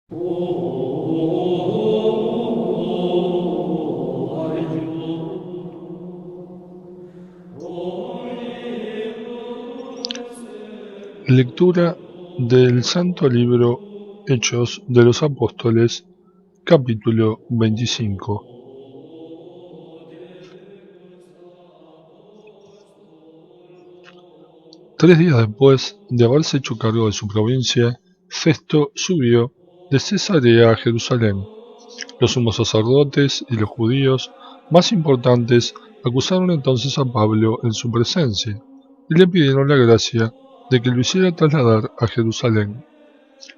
Lectura del Santo Libro Hechos de los Apóstoles, capítulo 25. Tres días después de haberse hecho cargo de su provincia, Festo subió de Cesarea a Jerusalén. Los sumos sacerdotes y los judíos más importantes acusaron entonces a Pablo en su presencia y le pidieron la gracia de que lo hiciera trasladar a Jerusalén.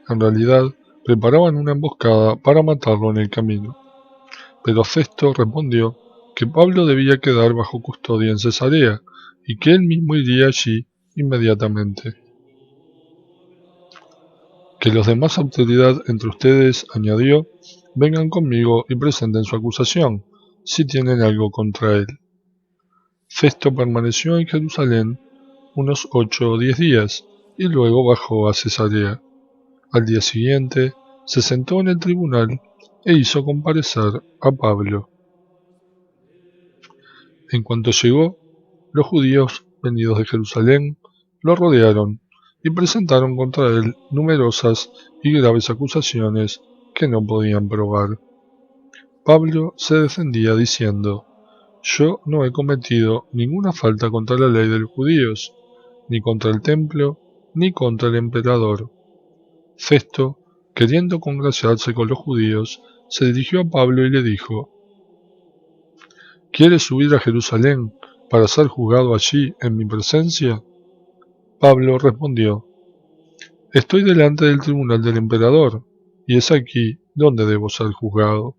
En realidad, preparaban una emboscada para matarlo en el camino. Pero Festo respondió que Pablo debía quedar bajo custodia en Cesarea y que él mismo iría allí inmediatamente. Que los de más autoridad entre ustedes, añadió, vengan conmigo y presenten su acusación, si tienen algo contra él. Festo permaneció en Jerusalén unos 8 o 10 días y luego bajó a Cesarea. Al día siguiente se sentó en el tribunal e hizo comparecer a Pablo. En cuanto llegó, los judíos venidos de Jerusalén lo rodearon y presentaron contra él numerosas y graves acusaciones que no podían probar. Pablo se defendía diciendo: yo no he cometido ninguna falta contra la ley de los judíos, ni contra el templo, ni contra el emperador. Festo, queriendo congraciarse con los judíos, se dirigió a Pablo y le dijo: ¿quieres subir a Jerusalén para ser juzgado allí en mi presencia? Pablo respondió: estoy delante del tribunal del emperador, y es aquí donde debo ser juzgado.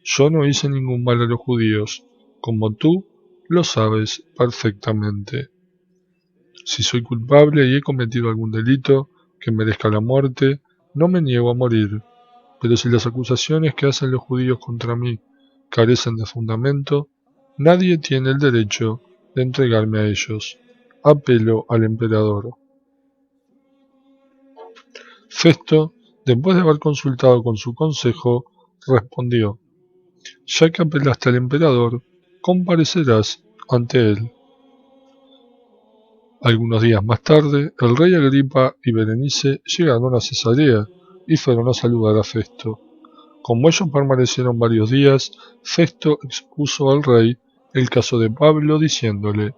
Yo no hice ningún mal a los judíos, como tú lo sabes perfectamente. Si soy culpable y he cometido algún delito que merezca la muerte, no me niego a morir. Pero si las acusaciones que hacen los judíos contra mí carecen de fundamento, nadie tiene el derecho de entregarme a ellos. Apelo al emperador. Festo, después de haber consultado con su consejo, respondió: ya que apelaste al emperador, comparecerás ante él. Algunos días más tarde, el rey Agripa y Berenice llegaron a Cesarea y fueron a saludar a Festo. Como ellos permanecieron varios días, Festo expuso al rey el caso de Pablo diciéndole: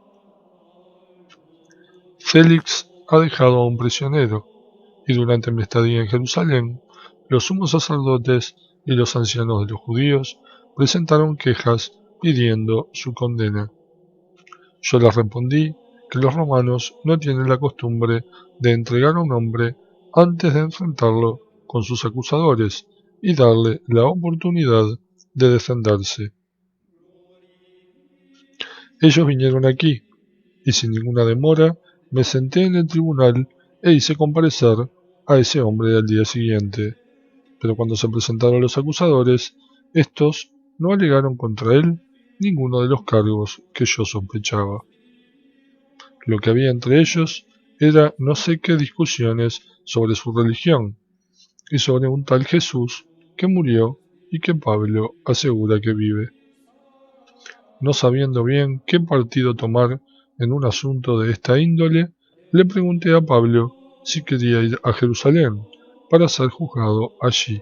Félix ha dejado a un prisionero, y durante mi estadía en Jerusalén, los sumos sacerdotes y los ancianos de los judíos presentaron quejas pidiendo su condena. Yo les respondí que los romanos no tienen la costumbre de entregar a un hombre antes de enfrentarlo con sus acusadores y darle la oportunidad de defenderse. Ellos vinieron aquí, y sin ninguna demora me senté en el tribunal e hice comparecer a ese hombre al día siguiente. Pero cuando se presentaron los acusadores, estos no alegaron contra él ninguno de los cargos que yo sospechaba. Lo que había entre ellos era no sé qué discusiones sobre su religión y sobre un tal Jesús que murió y que Pablo asegura que vive. No sabiendo bien qué partido tomar en un asunto de esta índole, le pregunté a Pablo si quería ir a Jerusalén para ser juzgado allí.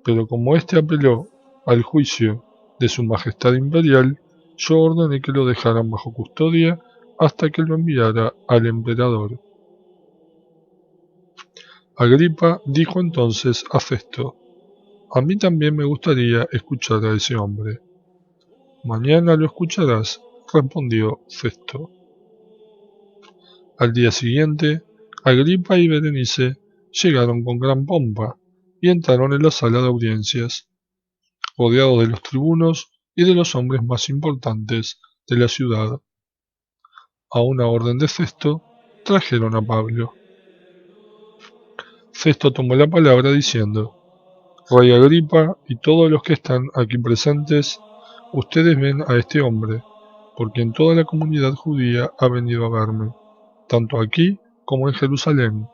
Pero como éste apeló al juicio de su Majestad Imperial, yo ordené que lo dejaran bajo custodia hasta que lo enviara al emperador. Agripa dijo entonces a Festo: a mí también me gustaría escuchar a ese hombre. Mañana lo escucharás, respondió Festo. Al día siguiente, Agripa y Berenice llegaron con gran pompa y entraron en la sala de audiencias, rodeados de los tribunos y de los hombres más importantes de la ciudad. A una orden de Festo, trajeron a Pablo. Festo tomó la palabra diciendo: Rey Agripa y todos los que están aquí presentes, ustedes ven a este hombre, por quien toda la comunidad judía ha venido a verme, tanto aquí como en Jerusalén,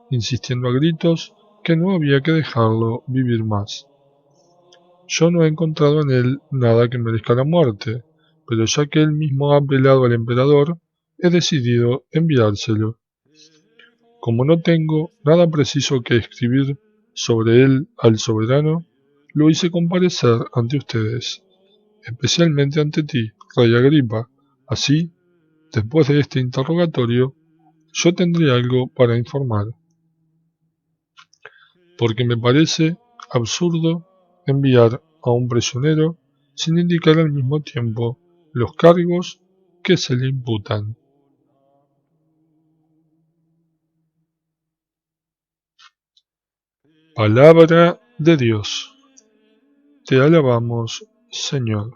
insistiendo a gritos que no había que dejarlo vivir más. Yo no he encontrado en él nada que merezca la muerte, pero ya que él mismo ha apelado al emperador, he decidido enviárselo. Como no tengo nada preciso que escribir sobre él al soberano, lo hice comparecer ante ustedes, especialmente ante ti, rey Agripa. Así, después de este interrogatorio, yo tendré algo para informar, porque me parece absurdo enviar a un prisionero sin indicar al mismo tiempo los cargos que se le imputan. Palabra de Dios. Te alabamos, Señor.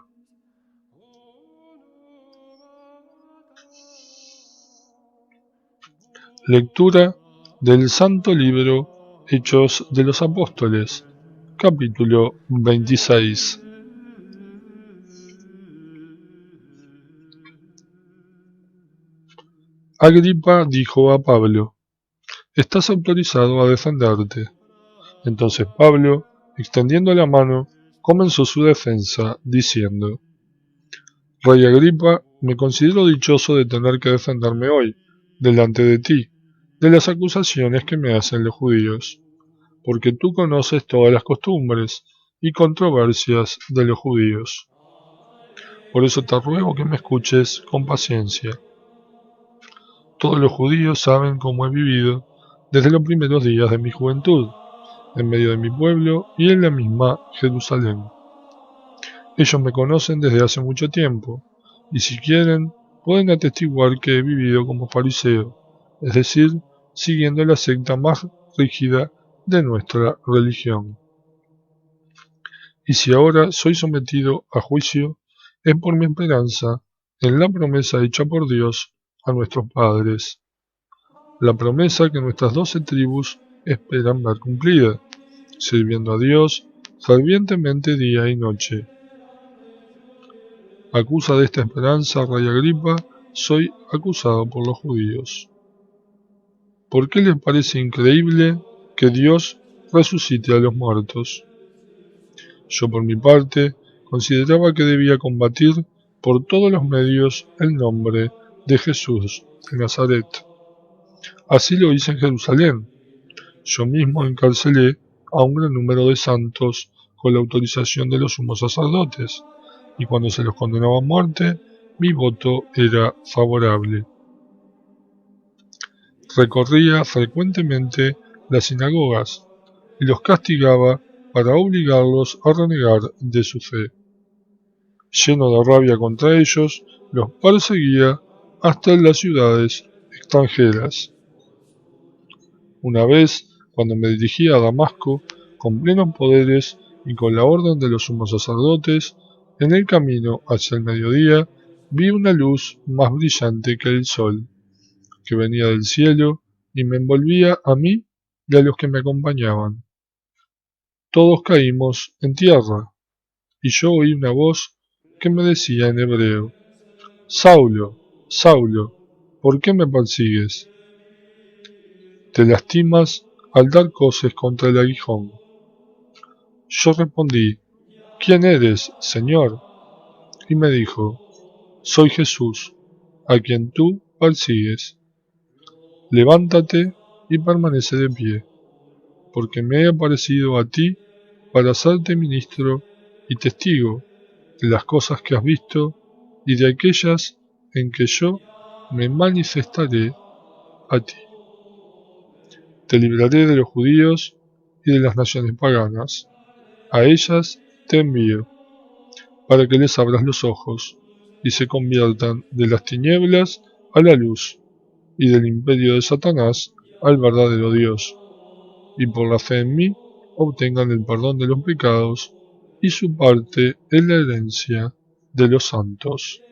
Lectura del Santo Libro Hechos de los Apóstoles, capítulo 26. Agripa dijo a Pablo: «Estás autorizado a defenderte». Entonces Pablo, extendiendo la mano, comenzó su defensa, diciendo: «Rey Agripa, me considero dichoso de tener que defenderme hoy, delante de ti, de las acusaciones que me hacen los judíos, porque tú conoces todas las costumbres y controversias de los judíos. Por eso te ruego que me escuches con paciencia. Todos los judíos saben cómo he vivido desde los primeros días de mi juventud, en medio de mi pueblo y en la misma Jerusalén. Ellos me conocen desde hace mucho tiempo, y si quieren, pueden atestiguar que he vivido como fariseo, es decir, siguiendo la secta más rígida de nuestra religión. Y si ahora soy sometido a juicio, es por mi esperanza en la promesa hecha por Dios a nuestros padres, la promesa que nuestras 12 tribus esperan ver cumplida, sirviendo a Dios fervientemente día y noche. A causa de esta esperanza, rey Agripa, soy acusado por los judíos. ¿Por qué les parece increíble que Dios resucite a los muertos? Yo por mi parte consideraba que debía combatir por todos los medios el nombre de Jesús de Nazaret. Así lo hice en Jerusalén. Yo mismo encarcelé a un gran número de santos con la autorización de los sumos sacerdotes, y cuando se los condenaba a muerte, mi voto era favorable. Recorría frecuentemente las sinagogas y los castigaba para obligarlos a renegar de su fe. Lleno de rabia contra ellos, los perseguía hasta en las ciudades extranjeras. Una vez, cuando me dirigía a Damasco, con plenos poderes y con la orden de los sumos sacerdotes, en el camino hacia el mediodía, vi una luz más brillante que el sol, que venía del cielo y me envolvía a mí y a los que me acompañaban. Todos caímos en tierra, y yo oí una voz que me decía en hebreo: «Saulo, Saulo, ¿por qué me persigues? Te lastimas al dar coces contra el aguijón». Yo respondí: «¿Quién eres, Señor?». Y me dijo: «Soy Jesús, a quien tú persigues. Levántate y permanece de pie, porque me he aparecido a ti para hacerte ministro y testigo de las cosas que has visto y de aquellas en que yo me manifestaré a ti. Te libraré de los judíos y de las naciones paganas. A ellas te envío, para que les abras los ojos y se conviertan de las tinieblas a la luz y del imperio de Satanás al verdadero Dios, y por la fe en mí obtengan el perdón de los pecados y su parte en la herencia de los santos».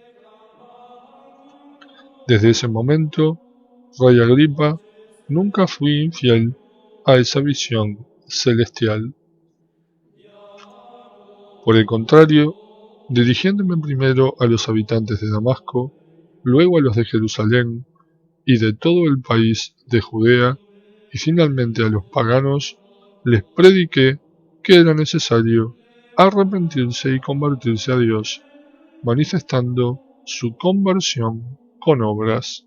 Desde ese momento, rey Agripa, nunca fui infiel a esa visión celestial. Por el contrario, dirigiéndome primero a los habitantes de Damasco, luego a los de Jerusalén y de todo el país de Judea, y finalmente a los paganos, les prediqué que era necesario arrepentirse y convertirse a Dios, manifestando su conversión con obras.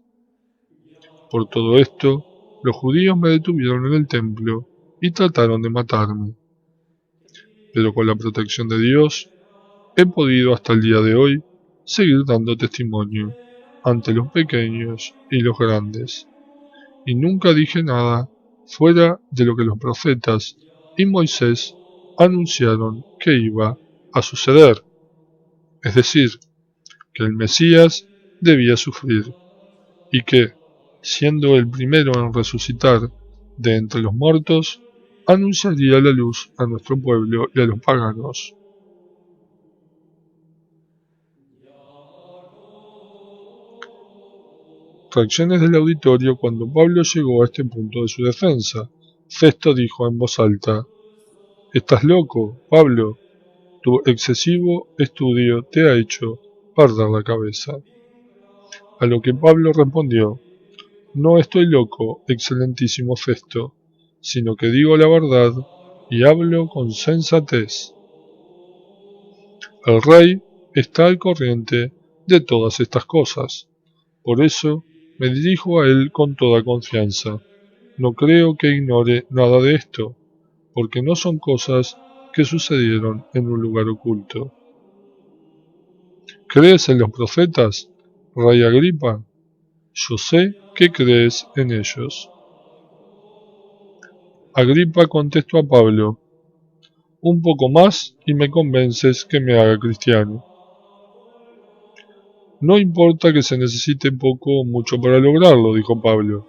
Por todo esto, los judíos me detuvieron en el templo y trataron de matarme. Pero con la protección de Dios, he podido hasta el día de hoy seguir dando testimonio ante los pequeños y los grandes. Y nunca dije nada fuera de lo que los profetas y Moisés anunciaron que iba a suceder. Es decir, que el Mesías debía sufrir y que, siendo el primero en resucitar de entre los muertos, anunciaría la luz a nuestro pueblo y a los paganos. Reacciones del auditorio cuando Pablo llegó a este punto de su defensa. Festo dijo en voz alta: «¿Estás loco, Pablo? Tu excesivo estudio te ha hecho perder la cabeza». A lo que Pablo respondió: «No estoy loco, excelentísimo Festo, sino que digo la verdad y hablo con sensatez. El rey está al corriente de todas estas cosas, por eso me dirijo a él con toda confianza. No creo que ignore nada de esto, porque no son cosas que sucedieron en un lugar oculto». «¿Crees en los profetas, rey Agripa? Yo sé que crees en ellos». Agripa contestó a Pablo: «Un poco más y me convences que me haga cristiano». «No importa que se necesite poco o mucho para lograrlo», dijo Pablo.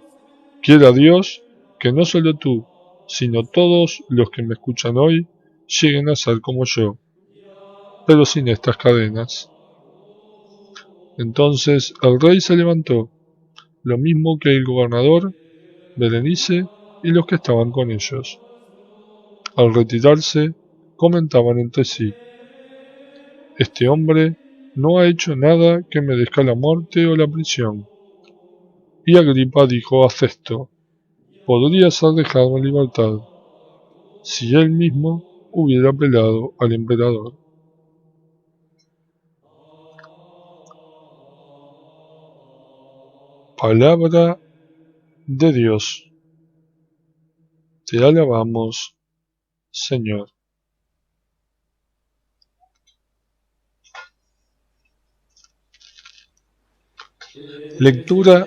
«Quiera Dios que no solo tú, sino todos los que me escuchan hoy lleguen a ser como yo, pero sin estas cadenas». Entonces el rey se levantó, lo mismo que el gobernador, Berenice y los que estaban con ellos. Al retirarse, comentaban entre sí: «Este hombre no ha hecho nada que merezca la muerte o la prisión». Y Agripa dijo a Festo: «Podría ser dejado en libertad, si él mismo hubiera apelado al emperador». Palabra de Dios. Te alabamos, Señor. Lectura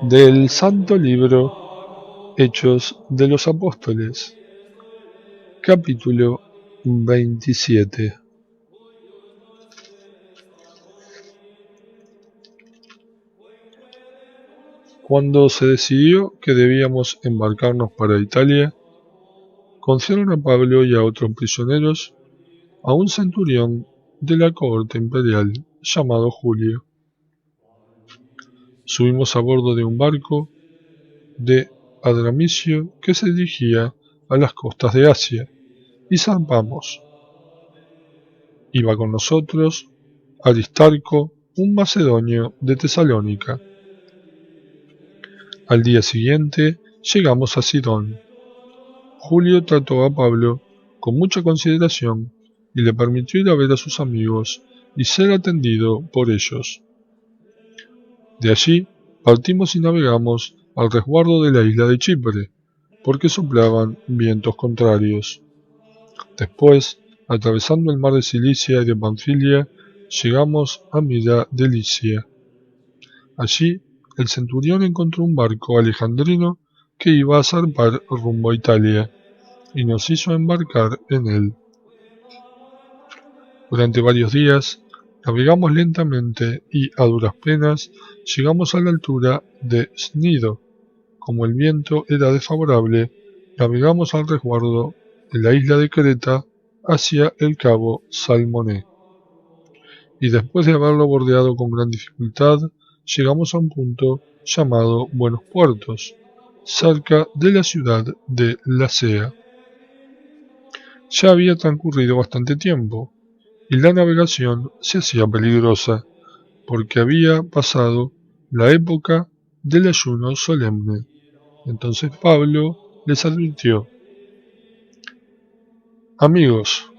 del Santo Libro Hechos de los Apóstoles, capítulo 27. Cuando se decidió que debíamos embarcarnos para Italia, confiaron a Pablo y a otros prisioneros a un centurión de la cohorte imperial llamado Julio. Subimos a bordo de un barco de Adramicio que se dirigía a las costas de Asia y zarpamos. Iba con nosotros Aristarco, un macedonio de Tesalónica. Al día siguiente llegamos a Sidón. Julio trató a Pablo con mucha consideración y le permitió ir a ver a sus amigos y ser atendido por ellos. De allí partimos y navegamos al resguardo de la isla de Chipre, porque soplaban vientos contrarios. Después, atravesando el mar de Cilicia y de Panfilia, llegamos a Mira de Licia. Allí, el centurión encontró un barco alejandrino que iba a zarpar rumbo a Italia, y nos hizo embarcar en él. Durante varios días, navegamos lentamente y, a duras penas, llegamos a la altura de Snido. Como el viento era desfavorable, navegamos al resguardo de la isla de Creta hacia el cabo Salmoné. Y después de haberlo bordeado con gran dificultad, llegamos a un punto llamado Buenos Puertos, cerca de la ciudad de Lasea. Ya había transcurrido bastante tiempo, y la navegación se hacía peligrosa, porque había pasado la época del ayuno solemne. Entonces Pablo les advirtió: Amigos,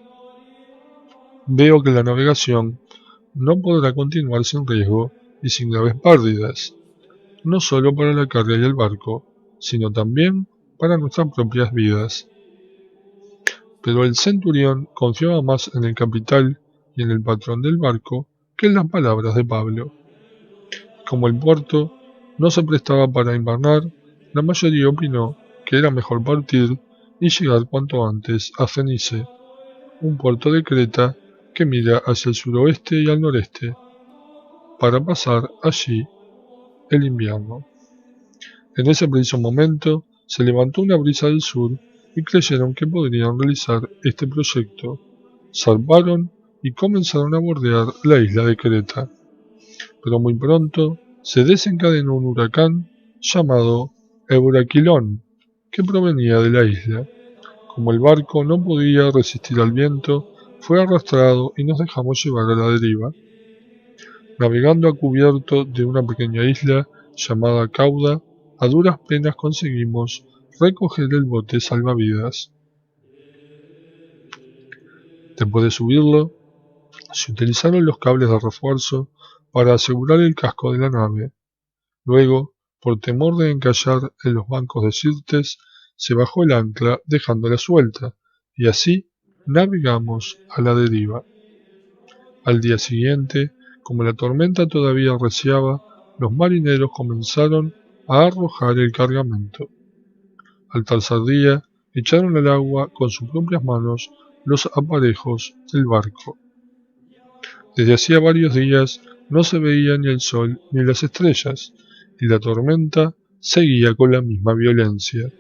veo que la navegación no podrá continuar sin riesgo y sin graves pérdidas, no solo para la carga y el barco, sino también para nuestras propias vidas. Pero el centurión confiaba más en el capitán y en el patrón del barco que en las palabras de Pablo. Como el puerto no se prestaba para invernar, la mayoría opinó que era mejor partir y llegar cuanto antes a Fenice, un puerto de Creta que mira hacia el suroeste y al noreste, para pasar allí el invierno. En ese preciso momento se levantó una brisa del sur y creyeron que podrían realizar este proyecto. Zarparon y comenzaron a bordear la isla de Creta. Pero muy pronto se desencadenó un huracán llamado Euraquilón, que provenía de la isla. Como el barco no podía resistir al viento, fue arrastrado y nos dejamos llevar a la deriva. Navegando a cubierto de una pequeña isla llamada Cauda, a duras penas conseguimos recoger el bote salvavidas. Después de subirlo, se utilizaron los cables de refuerzo para asegurar el casco de la nave. Luego, por temor de encallar en los bancos de Sirtes, se bajó el ancla dejándola suelta, y así navegamos a la deriva. Al día siguiente, como la tormenta todavía arreciaba, los marineros comenzaron a arrojar el cargamento. Al tercer día, echaron al agua con sus propias manos los aparejos del barco. Desde hacía varios días no se veía ni el sol ni las estrellas, y la tormenta seguía con la misma violencia,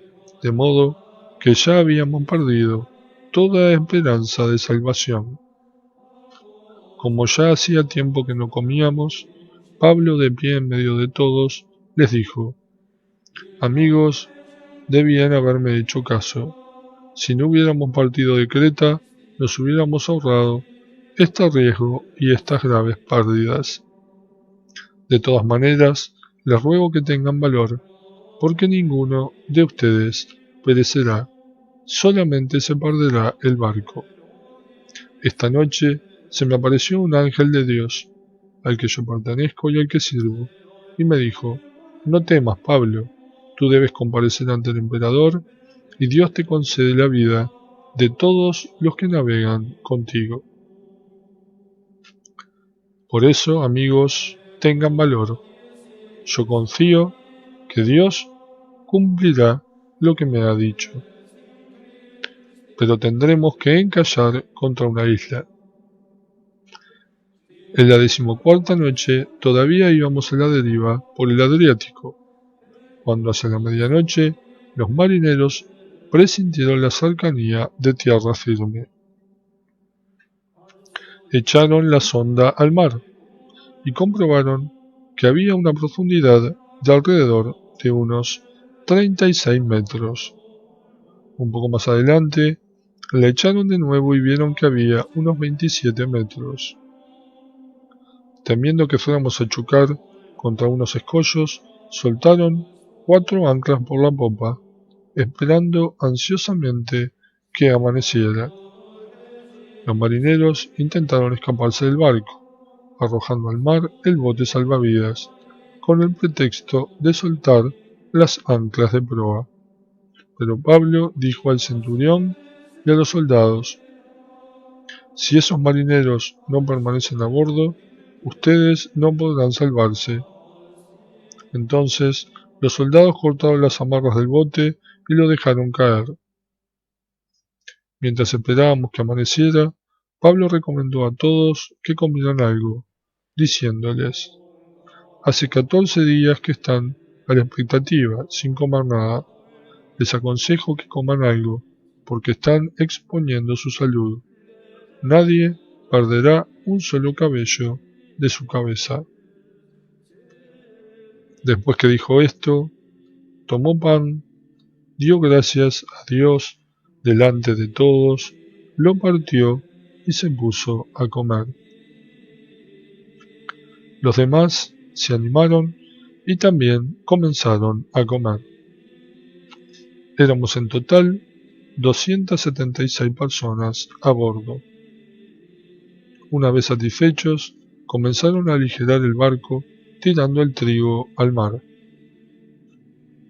de modo que ya habíamos perdido toda esperanza de salvación. Como ya hacía tiempo que no comíamos, Pablo, de pie en medio de todos, les dijo: Amigos, debían haberme hecho caso. Si no hubiéramos partido de Creta, nos hubiéramos ahorrado este riesgo y estas graves pérdidas. De todas maneras, les ruego que tengan valor, porque ninguno de ustedes perecerá, solamente se perderá el barco. Esta noche se me apareció un ángel de Dios, al que yo pertenezco y al que sirvo, y me dijo: No temas, Pablo, tú debes comparecer ante el emperador, y Dios te concede la vida de todos los que navegan contigo. Por eso, amigos, tengan valor. Yo confío que Dios cumplirá lo que me ha dicho. Pero tendremos que encallar contra una isla. En la 14ª noche todavía íbamos a la deriva por el Adriático, cuando hacia la medianoche los marineros presintieron la cercanía de tierra firme. Echaron la sonda al mar y comprobaron que había una profundidad de alrededor de unos 36 metros. Un poco más adelante, la echaron de nuevo y vieron que había unos 27 metros. Temiendo que fuéramos a chocar contra unos escollos, soltaron 4 anclas por la popa, esperando ansiosamente que amaneciera. Los marineros intentaron escaparse del barco, arrojando al mar el bote salvavidas, con el pretexto de soltar las anclas de proa. Pero Pablo dijo al centurión y a los soldados: Si esos marineros no permanecen a bordo, ustedes no podrán salvarse. Entonces los soldados cortaron las amarras del bote y lo dejaron caer. Mientras esperábamos que amaneciera, Pablo recomendó a todos que comieran algo, diciéndoles: Hace 14 días que están a la expectativa, sin comer nada. Les aconsejo que coman algo, porque están exponiendo su salud. Nadie perderá un solo cabello de su cabeza. Después que dijo esto, tomó pan, dio gracias a Dios delante de todos, lo partió y se puso a comer. Los demás se animaron y también comenzaron a comer. Éramos en total 276 personas a bordo. Una vez satisfechos, comenzaron a aligerar el barco tirando el trigo al mar.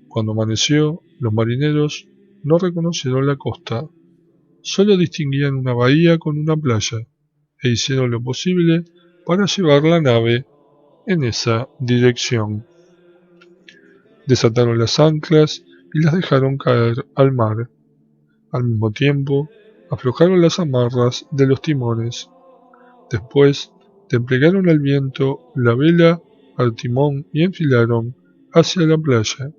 Cuando amaneció, los marineros no reconocieron la costa, solo distinguían una bahía con una playa, e hicieron lo posible para llevar la nave en esa dirección. Desataron las anclas y las dejaron caer al mar. Al mismo tiempo, aflojaron las amarras de los timones. Después, desplegaron al viento la vela al timón y enfilaron hacia la playa.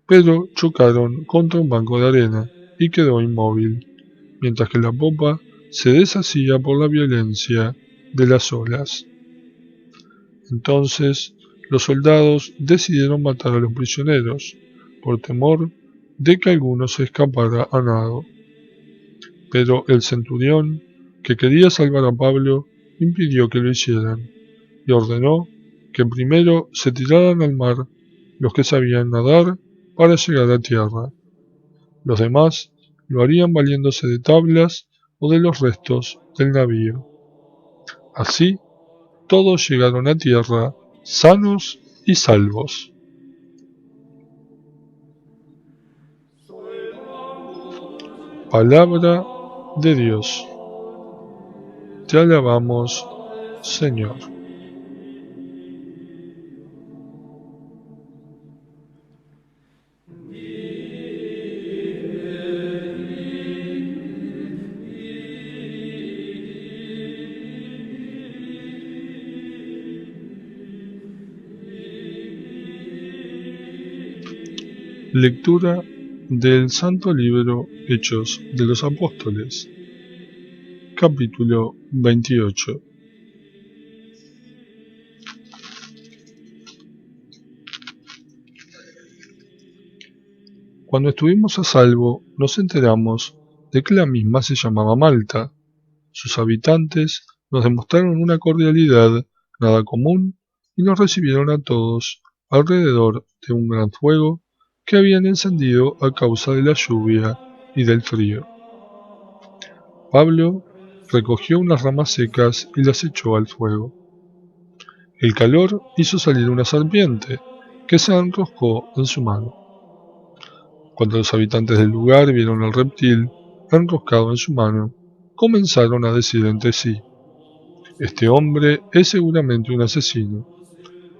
Pero chocaron contra un banco de arena y quedó inmóvil, mientras que la popa se deshacía por la violencia de las olas. Entonces, los soldados decidieron matar a los prisioneros, por temor de que alguno se escapara a nado. Pero el centurión, que quería salvar a Pablo, impidió que lo hicieran, y ordenó que primero se tiraran al mar los que sabían nadar para llegar a tierra. Los demás lo harían valiéndose de tablas o de los restos del navío. Así, todos llegaron a tierra sanos y salvos. Palabra de Dios. Te alabamos, Señor. Lectura del Santo Libro Hechos de los Apóstoles, capítulo 28. Cuando estuvimos a salvo, nos enteramos de que la misma se llamaba Malta. Sus habitantes nos demostraron una cordialidad nada común y nos recibieron a todos alrededor de un gran fuego que habían encendido a causa de la lluvia y del frío. Pablo recogió unas ramas secas y las echó al fuego. El calor hizo salir una serpiente, que se enroscó en su mano. Cuando los habitantes del lugar vieron al reptil enroscado en su mano, comenzaron a decir entre sí: «Este hombre es seguramente un asesino.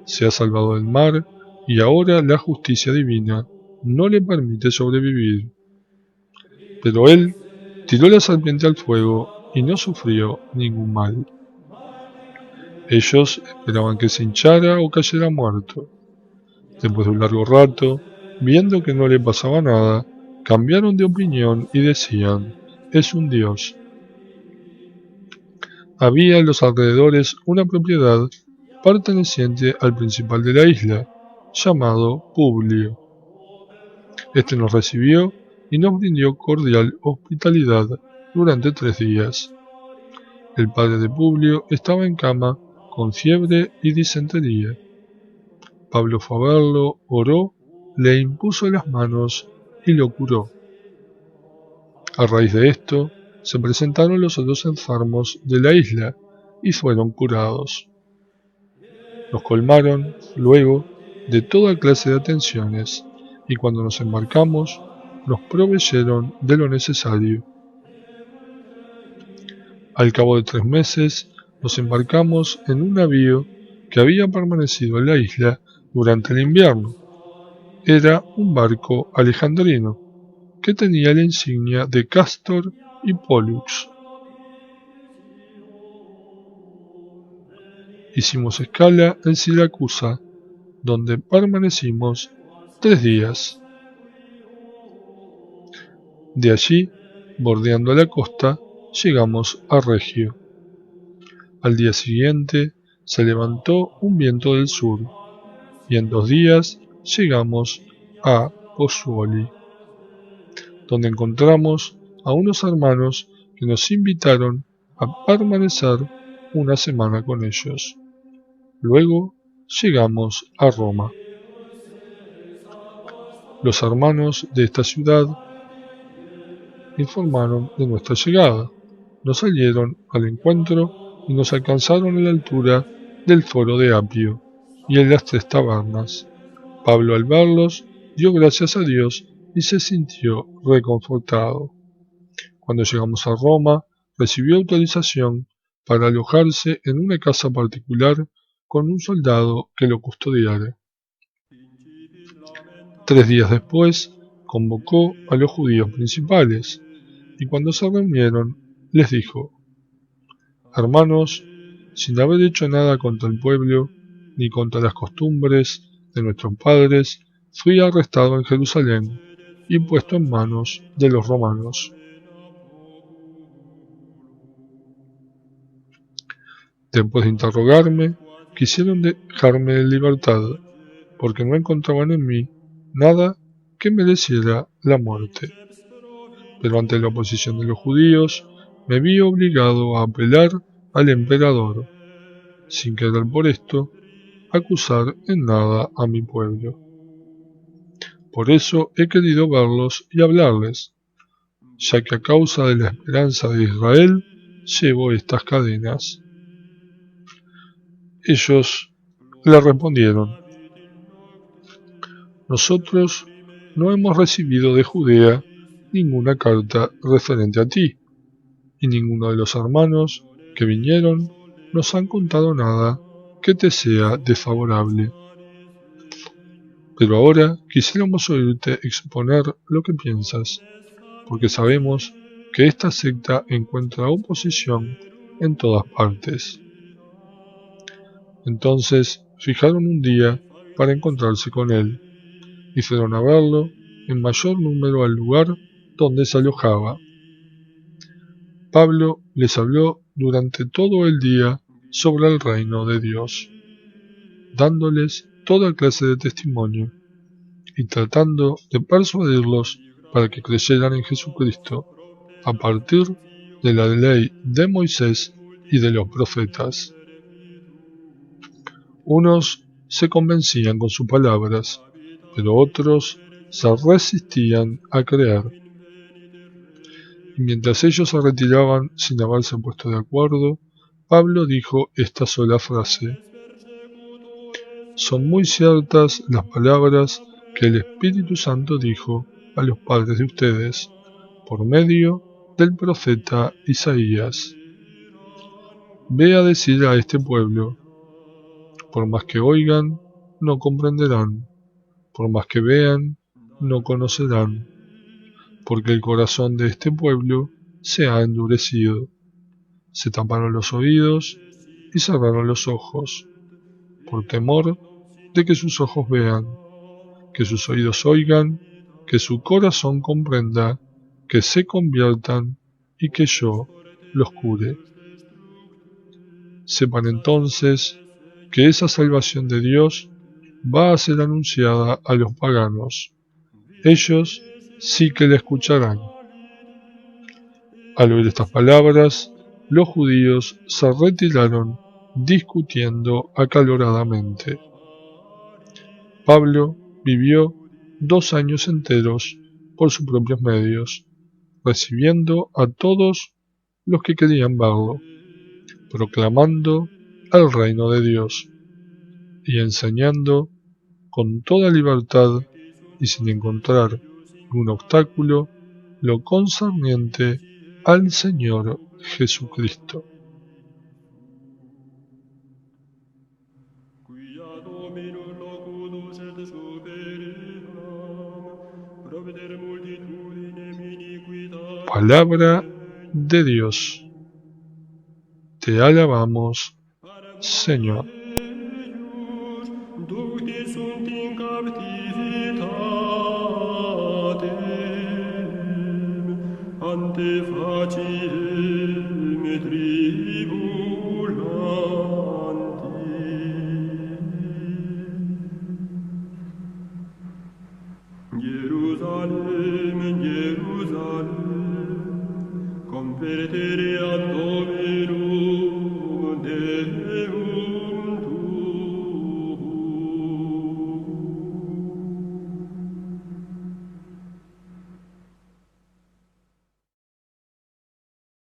Se ha salvado del mar y ahora la justicia divina no le permite sobrevivir». Pero él tiró la serpiente al fuego y no sufrió ningún mal. Ellos esperaban que se hinchara o cayera muerto. Después de un largo rato, viendo que no le pasaba nada, cambiaron de opinión y decían: «Es un dios». Había en los alrededores una propiedad perteneciente al principal de la isla, llamado Publio. Este nos recibió y nos brindó cordial hospitalidad durante 3 días. El padre de Publio estaba en cama con fiebre y disentería. Pablo fue a verlo, oró, le impuso las manos y lo curó. A raíz de esto, se presentaron los otros enfermos de la isla y fueron curados. Nos colmaron, luego, de toda clase de atenciones, y cuando nos embarcamos, nos proveyeron de lo necesario. Al cabo de 3 meses, nos embarcamos en un navío que había permanecido en la isla durante el invierno. Era un barco alejandrino, que tenía la insignia de Castor y Pollux. Hicimos escala en Siracusa, donde permanecimos 3 días. De allí, bordeando la costa, llegamos a Regio. Al día siguiente se levantó un viento del sur, y en 2 días llegamos a Pozzuoli, donde encontramos a unos hermanos que nos invitaron a permanecer una semana con ellos. Luego llegamos a Roma. Los hermanos de esta ciudad informaron de nuestra llegada. Nos salieron al encuentro y nos alcanzaron a la altura del foro de Apio y en las 3 tabernas. Pablo, al verlos, dio gracias a Dios y se sintió reconfortado. Cuando llegamos a Roma, recibió autorización para alojarse en una casa particular con un soldado que lo custodiara. 3 días después, convocó a los judíos principales, y cuando se reunieron, les dijo: Hermanos, sin haber hecho nada contra el pueblo, ni contra las costumbres de nuestros padres, fui arrestado en Jerusalén y puesto en manos de los romanos. Después de interrogarme, quisieron dejarme en libertad, porque no encontraban en mí nada que mereciera la muerte. Pero ante la oposición de los judíos, me vi obligado a apelar al emperador, sin querer por esto acusar en nada a mi pueblo. Por eso he querido verlos y hablarles, ya que a causa de la esperanza de Israel llevo estas cadenas. Ellos le respondieron: Nosotros no hemos recibido de Judea ninguna carta referente a ti, y ninguno de los hermanos que vinieron nos han contado nada que te sea desfavorable. Pero ahora quisiéramos oírte exponer lo que piensas, porque sabemos que esta secta encuentra oposición en todas partes. Entonces fijaron un día para encontrarse con él, y fueron a verlo en mayor número al lugar donde se alojaba. Pablo les habló durante todo el día sobre el reino de Dios, dándoles toda clase de testimonio y tratando de persuadirlos para que creyeran en Jesucristo a partir de la ley de Moisés y de los profetas. Unos se convencían con sus palabras, pero otros se resistían a creer. Y mientras ellos se retiraban sin haberse puesto de acuerdo, Pablo dijo esta sola frase: Son muy ciertas las palabras que el Espíritu Santo dijo a los padres de ustedes, por medio del profeta Isaías. Ve a decir a este pueblo: por más que oigan, no comprenderán, por más que vean, no conocerán, porque el corazón de este pueblo se ha endurecido. Se taparon los oídos y cerraron los ojos, por temor de que sus ojos vean, que sus oídos oigan, que su corazón comprenda, que se conviertan y que yo los cure. Sepan entonces que esa salvación de Dios va a ser anunciada a los paganos. Ellos sí que la escucharán. Al oír estas palabras, los judíos se retiraron discutiendo acaloradamente. Pablo vivió 2 años enteros por sus propios medios, recibiendo a todos los que querían verlo, proclamando el reino de Dios y enseñando con toda libertad y sin encontrar ningún obstáculo lo concerniente al Señor Jesucristo. Palabra de Dios. Te alabamos, Señor. Jerusalem, Jerusalem, convertere a